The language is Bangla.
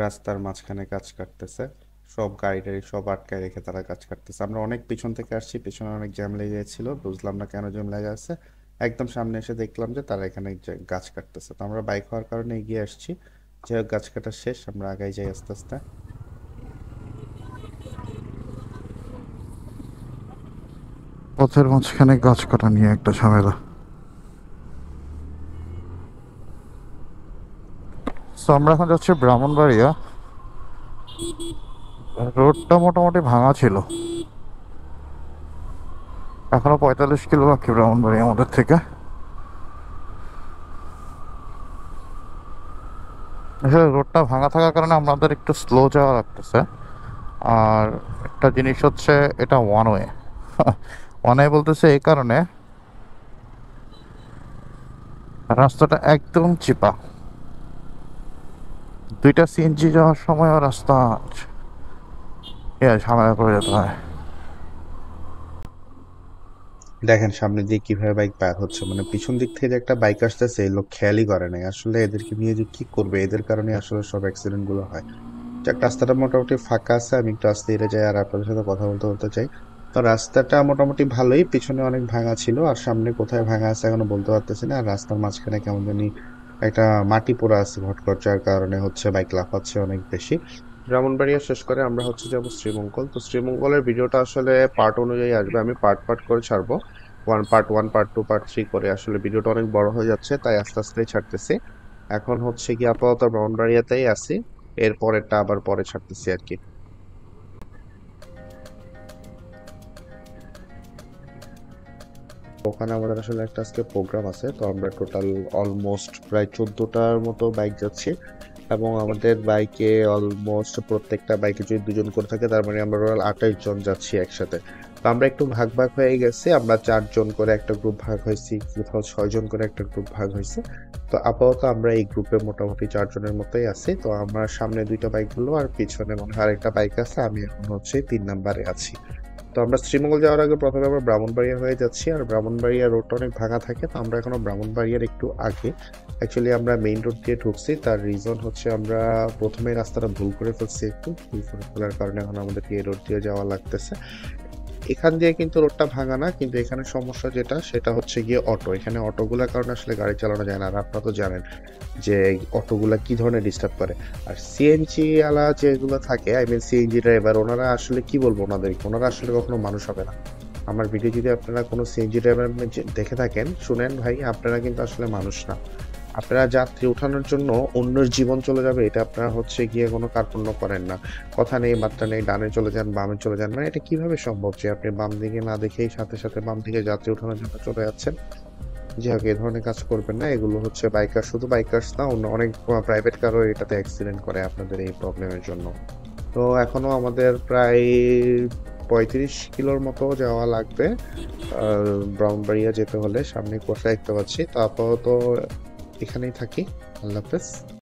রাস্তার মাঝখানে গাছ কাটতেছে। সব গাড়ি টাড়ি সব আটকায় রেখে তারা গাছ কাটতেছে। আমরা অনেক পিছন থেকে আসছি, পিছনে অনেক জ্যাম লেগে গেছিল, বুঝলাম না কেন জ্যাম লেগে আছে। একদম সামনে এসে দেখলাম যে তারা এখানে গাছ কাটতেছে, তো আমরা বাইক হওয়ার কারণে এগিয়ে আসছি। যে গাছ কাটা শেষ, আমরা আগাই যাই আস্তে আস্তে। পথের মাঝখানে গাছ কাটা নিয়ে একটা ঝামেলা। তো আমরা এখন যাচ্ছি ব্রাহ্মণবাড়িয়া। রোডটা মোটামুটি ভাঙা ছিল। এখনো 45 কিলো বাকি ব্রাহ্মণবাড়িয়া আমাদের থেকে। আসলে রোডটা ভাঙা থাকার কারণে আমাদের একটু স্লো যাওয়া লাগতেছে। আর একটা জিনিস হচ্ছে, এটা ওয়ান ওয়ে। ওয়ান ওয়ে বলতেছে এই কারণে, রাস্তাটা একদম চিপা। দুইটা সিএনজি যাওয়ার সময়ও রাস্তা ঝামেলা করে যেতে হয়। দেখেন সামনে দিয়ে কিভাবে বাইক পার হচ্ছে, মানে পিছন দিক থেকে যে একটা বাইক আসতেছে এই লোক খেয়ালই করে নাই আসলে এদেরকে নিয়ে যে কি করবে, এদের কারণে আসলে সব অ্যাক্সিডেন্ট গুলো হয়। যাক, রাস্তাটা মোটামুটি ফাঁকা আছে, আমি একটু আস্তে ধীরে যাই আর আপনাদের সাথে কথা বলতে বলতে চাই। তো রাস্তাটা মোটামুটি ভালোই, পিছনে অনেক ভাঙা ছিল আর সামনে কোথায় ভাঙা আছে এখনো বলতে পারতেছি না। আর রাস্তার মাঝখানে কেমন জানি একটা মাটি পোড়া আছে ঘটঘট, যার কারণে হচ্ছে বাইক লাফাচ্ছে অনেক বেশি। ব্রাহ্মণবাড়িয়া শেষ করে আমরা হচ্ছে যাবো শ্রীমঙ্গল। তো শ্রীমঙ্গলের ভিডিওটা আসলে পার্ট অনুযায়ী আসবে, আমি পার্ট পার্ট করে ছাড়বো। পার্ট 1 পার্ট 2 পার্ট 3 করে, আসলে ভিডিওটা অনেক বড় হয়ে যাচ্ছে তাই আস্তে আস্তে ছাড়তেছি। এখন হচ্ছে কি আপাতত ব্রাহ্মণবাড়িয়াতেই আছি, এর পরেরটা আবার পরে ছাড়তেছি আর কি। ওখানে আমাদের আসলে একটা আজকে প্রোগ্রাম আছে, তো আমরা টোটাল অলমোস্ট প্রায় 14টার মতো বাইক যাচ্ছি। এবং আমাদের বাইকে অলমোস্ট প্রত্যেকটা বাইকে যদি দুজন করে থাকে তার মানে আমরা টোটাল 28 জন যাচ্ছি একসাথে। তো আমরা একটু ভাগ ভাগ হয়ে গেছি, আমরা 4 জন করে একটা গ্রুপ ভাগ হয়েছি, কোথাও 6 জন করে একটা গ্রুপ ভাগ হয়েছে। তো আপাতত আমরা এই গ্রুপে মোটামুটি 4 জনের মতোই আছি। তো আমার সামনে 2টা বাইক হলো আর পিছনে মনে হয় আরেকটা বাইক আছে, আমি এখন হচ্ছে 3 নাম্বারে আছি। তো আমরা শ্রীমঙ্গল যাওয়ার আগে প্রথমে আমরা ব্রাহ্মণবাড়িয়া হয়ে যাচ্ছি, আর ব্রাহ্মণবাড়িয়া রোডটা অনেক ভাঙা থাকে, তো আমরা এখনো ব্রাহ্মণবাড়িয়ার একটু আগে। অ্যাকচুয়ালি আমরা মেইন রোড দিয়ে ঢুকছি, তার রিজন হচ্ছে আমরা প্রথমে রাস্তাটা ভুল করে ফেলছি, একটু ভুল করে ফেলার কারণে এখন আমাদেরকে এই রোড দিয়ে যাওয়া লাগতেছে। এখান দিয়ে কিন্তু রোডটা ভাঙা না, কিন্তু এখানে সমস্যা যেটা সেটা হচ্ছে গিয়ে অটো, এখানে অটোগুলোর কারণে আসলে গাড়ি চালানো যায় না। আর আপনারা তো জানেন যে অটোগুলা কি ধরনের ডিস্টার্ব করে। আর সিএনজি আলা যেগুলো থাকে, আই মিন সিএনজি ড্রাইভার, ওনারা আসলে কি বলবো ওনাদেরকে, ওনারা আসলে কখনো মানুষ হবে না। আমার ভিডিও যদি আপনারা কোনো সিএনজি ড্রাইভার দেখে থাকেন, শুনেন ভাই, আপনারা কিন্তু আসলে মানুষ না। আপনারা যাত্রী ওঠানোর জন্য অন্যের জীবন চলে যাবে, এটা আপনারা হচ্ছে গিয়ে কোনো কার্পণ্য করেন না। কথা নেই বার্তা নেই, ডানে চলে যান বামে চলে যান, মানে এটা কিভাবে সম্ভব যে আপনি বাম দিকে না দেখেই সাথে সাথে বাম দিকে যাত্রী ওঠানোর জন্য চলে যাচ্ছেন? যাই হোক, এই ধরনের কাজ করবেন না, এগুলো হচ্ছে বাইকার, শুধু বাইকার্স না, অন্য অনেক প্রাইভেট কারও এটাতে অ্যাক্সিডেন্ট করে আপনাদের এই প্রবলেমের জন্য। তো এখনো আমাদের প্রায় 35 কিলোর মতো যাওয়া লাগবে ব্রাউনবাড়িয়া যেতে হলে। সামনে কুয়াশা দেখতে পাচ্ছি, তো আপাতত এখানেই থাকি। আল্লাহ হাফেজ।